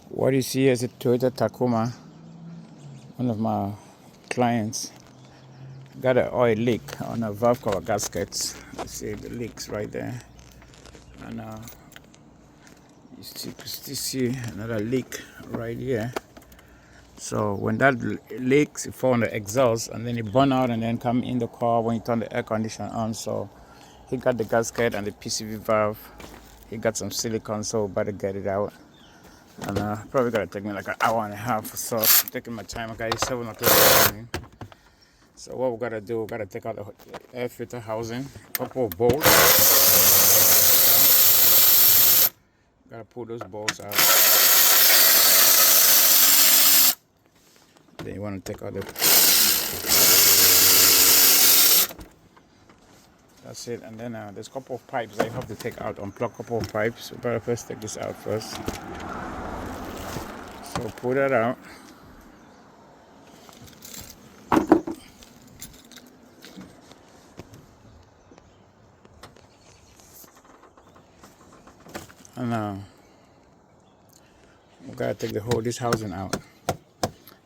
What you see is a Toyota Tacoma. One of my clients got an oil leak on a valve cover gaskets. You see the leaks right there, and you still see another leak right here. So when that leaks, it fall on the exhaust, and then it burn out, and then come in the car when you turn the air conditioner on. So he got the gasket and the PCV valve. He got some silicone, so we better get it out. And probably gonna take me like an hour and a half or so. I'm taking my time. I got it 7 o'clock in the morning. So what we gotta do, we gotta take out the air filter housing, a couple of bolts. Gotta pull those bolts out. Then you wanna take out the. That's it. And then there's a couple of pipes that you have to take out. Unplug a couple of pipes. We better first take this out first. So pull that out. And we gotta take this housing out.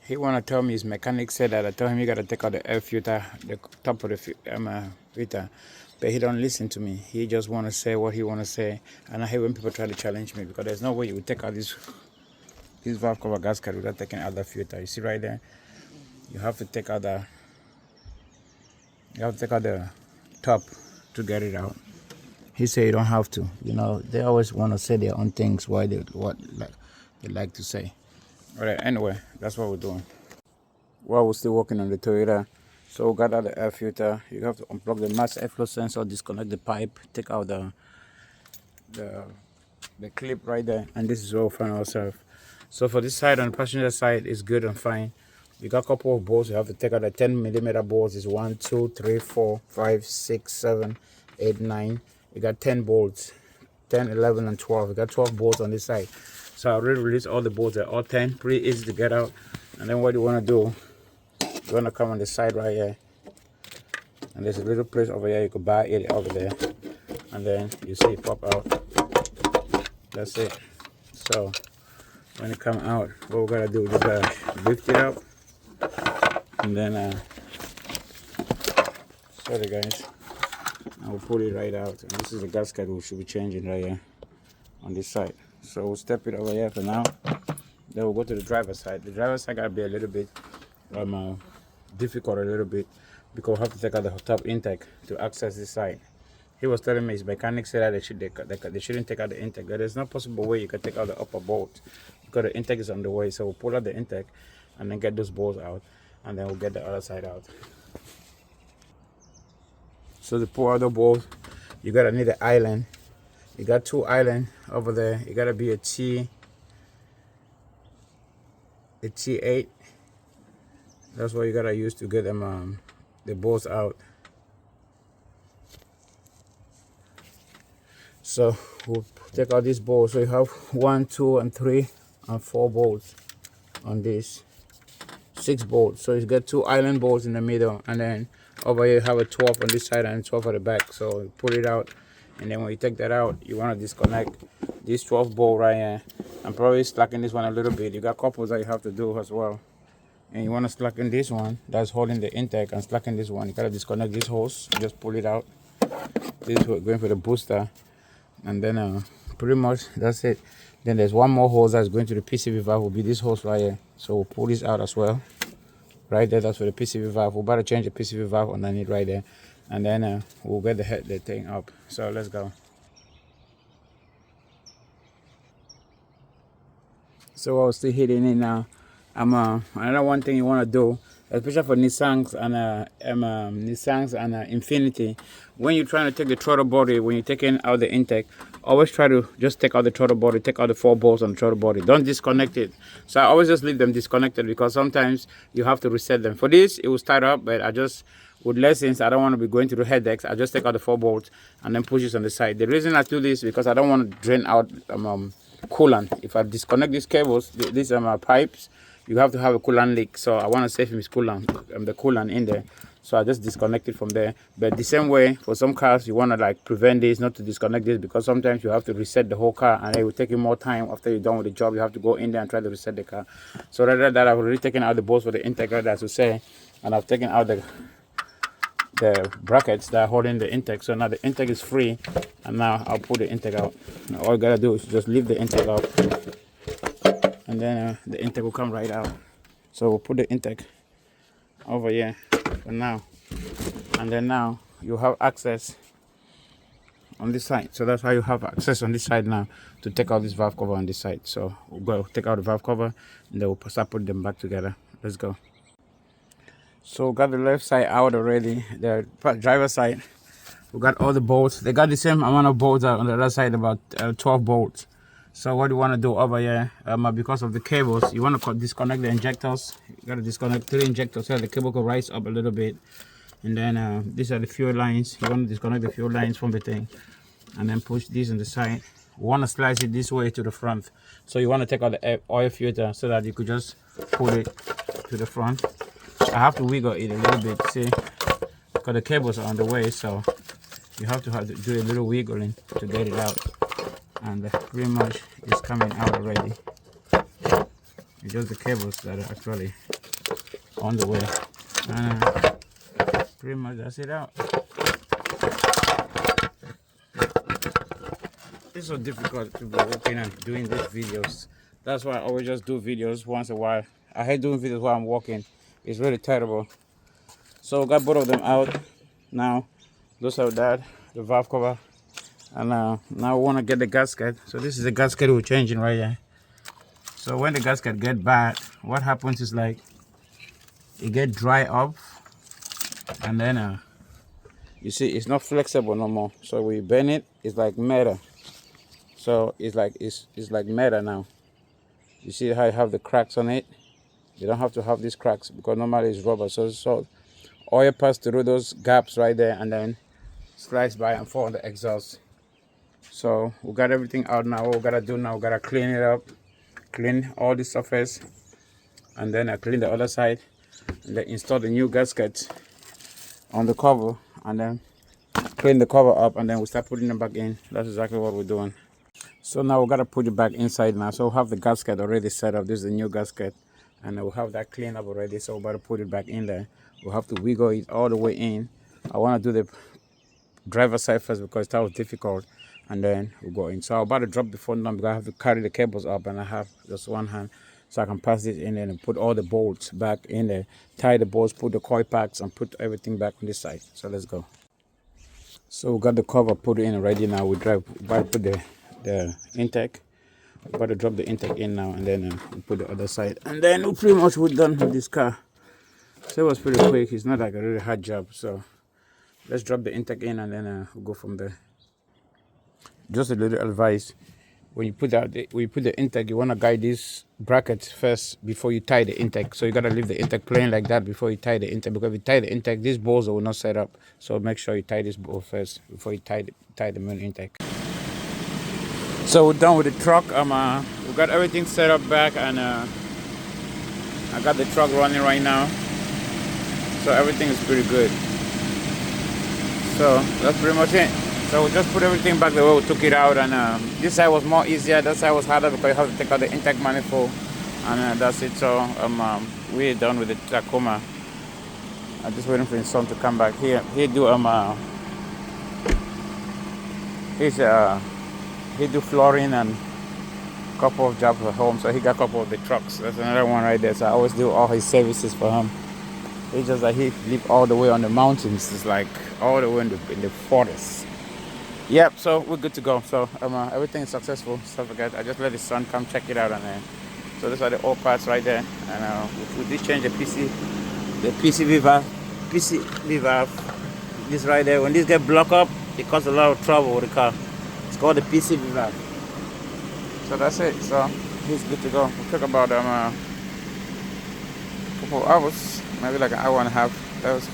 He wanna tell me, his mechanic said that I told him you gotta take out the air filter, the top of the filter, but he don't listen to me. He just wanna say what he wanna say, and I hate when people try to challenge me, because there's no way you would take out this valve cover gasket without taking out the filter. You see right there, you have to take out the top to get it out. He said you don't have to. You know, they always want to say their own things, why they like to say. All right, anyway, that's what we're doing. While we're still working on the Toyota, so we got out the air filter. You have to unplug the mass airflow sensor, disconnect the pipe, take out the clip right there, and this is where we'll find ourselves. So for this side, on the passenger side, it's good and fine. You got a couple of bolts. You have to take out the 10mm bolts. Is 1, 2, 3, 4, 5, 6, 7, 8, 9. We got 10 bolts, 10, 11, and 12. We got 12 bolts on this side. So I already released all the bolts. They're all 10, pretty easy to get out. And then what you want to do, you want to come on the side right here. And there's a little place over here. You could buy it over there. And then you see it pop out. That's it. So when it come out, what we're going to do, just lift it up. And then, sorry guys. I'll pull it right out. And this is the gasket we should be changing right here on this side. So we'll step it over here for now. Then we'll go to the driver's side. The driver's side gotta be a little bit difficult because we have to take out the top intake to access this side. He was telling me his mechanic said that they shouldn't take out the intake. There's no possible way you can take out the upper bolt because the intake is on the way. So we'll pull out the intake and then get those bolts out, and then we'll get the other side out. So to pull out the bolt, you gotta need an island. You got 2 islands over there. You gotta be a T8. That's what you gotta use to get them the bolts out. So we'll take out this bolt. So you have 1, 2, and 3, and 4 bolts on this. 6 bolts. So you got 2 island bolts in the middle, and then over here you have a 12 on this side and 12 at the back. So you pull it out, and then when you take that out, you want to disconnect this 12 bolt right here. I'm probably slacken this one a little bit. You got couples that you have to do as well. And you want to slacken this one that's holding the intake, and slacken this one. You got to disconnect this hose, just pull it out. This is going for the booster, and then pretty much that's it. Then there's one more hose that's going to the PCV valve, will be this hose right here. So we'll pull this out as well. Right there, that's for the PCV valve. We'll better change the PCV valve underneath right there. And then we'll get the thing up. So let's go. So I'll still hitting it now. Another one thing you want to do, especially for Nissans and Infiniti, when you're trying to take the throttle body, when you're taking out the intake, always try to just take out the throttle body, take out the 4 bolts on the throttle body. Don't disconnect it. So I always just leave them disconnected, because sometimes you have to reset them. For this, it will start up, but I just, with lessons, I don't want to be going through headaches. I just take out the 4 bolts and then push it on the side. The reason I do this is because I don't want to drain out coolant. If I disconnect these cables, these are my pipes, you have to have a coolant leak. So I want to save his coolant, the coolant in there. So I just disconnect it from there. But the same way, for some cars, you want to like prevent this, not to disconnect this, because sometimes you have to reset the whole car and it will take you more time after you're done with the job. You have to go in there and try to reset the car. So rather than that, I've already taken out the bolts for the intake, as to say, and I've taken out the brackets that are holding the intake. So now the intake is free, and now I'll pull the intake out. Now all you gotta do is just leave the intake out, and then the intake will come right out. So we'll put the intake over here for now, and then now you have access on this side. So that's how you have access on this side now to take out this valve cover on this side. So we'll go take out the valve cover, and then we'll start putting them back together. Let's go. So got the left side out already, the driver side. We got all the bolts. They got the same amount of bolts on the other side, about 12 bolts. So what you want to do over here, because of the cables, you want to disconnect the injectors. You got to disconnect 3 injectors so the cable can rise up a little bit. And then these are the fuel lines. You want to disconnect the fuel lines from the thing, and then push these on the side. You want to slice it this way to the front. So you want to take out the oil filter so that you could just pull it to the front. I have to wiggle it a little bit, see, because the cables are on the way, so you have to do a little wiggling to get it out. And pretty much it's coming out already. It's just the cables that are actually on the way. And pretty much that's it out. It's so difficult to be working and doing these videos. That's why I always just do videos once in a while. I hate doing videos while I'm walking. It's really terrible. So got both of them out now. Those are that, the valve cover, and now we want to get the gasket. So this is the gasket we're changing right here. So when the gasket get bad, what happens is like it get dry up, and then you see it's not flexible no more. So we bend it, it's like metal. So it's like metal now. You see how you have the cracks on it? You don't have to have these cracks because normally it's rubber. So oil pass through those gaps right there and then slides by and fall on the exhaust. So we got everything out now. What we gotta do now, we gotta clean it up, clean all the surface, and then I clean the other side, and then install the new gasket on the cover, and then clean the cover up, and then we start putting them back in. That's exactly what we're doing. So now we gotta put it back inside now. So we have the gasket already set up. This is the new gasket, and we'll have that cleaned up already. So we're about to put it back in there. We'll have to wiggle it all the way in. I want to do the driver side first because that was difficult, and then we'll go in. So I'm about to drop the phone down because I have to carry the cables up, and I have just one hand, so I can pass this in there and put all the bolts back in there, tie the bolts, put the coil packs, and put everything back on this side. So let's go. So we got the cover put in already. Now we about to put the intake. We're about to drop the intake in now, and then we put the other side, and then we're pretty much done with this car. So it was pretty quick. It's not like a really hard job. So let's drop the intake in, and then we'll go from there. Just a little advice: when you put the intake, you want to guide these brackets first before you tie the intake. So you gotta leave the intake plain like that before you tie the intake, because if you tie the intake, these bolts will not set up. So make sure you tie this bolt first before you tie the main intake. So we're done with the truck. We got everything set up back, and I got the truck running right now. So everything is pretty good. So that's pretty much it. So we just put everything back the way we took it out, and this side was more easier. That side was harder because you have to take out the intake manifold, and that's it. So we're done with the Tacoma. I'm just waiting for his son to come back. He do flooring and a couple of jobs at home. So he got a couple of the trucks. That's another one right there. So I always do all his services for him. It's just like he live all the way on the mountains. It's like all the way in the forest. Yep, so we're good to go. So everything is successful. Stuff like that. I just let his son come check it out, and so these are the old parts right there. And we did change the PCV valve. This right there. When this get blocked up, it causes a lot of trouble with the car. It's called the PCV valve. So that's it. So he's good to go. We'll took about a couple of hours, maybe like an hour and a half. That was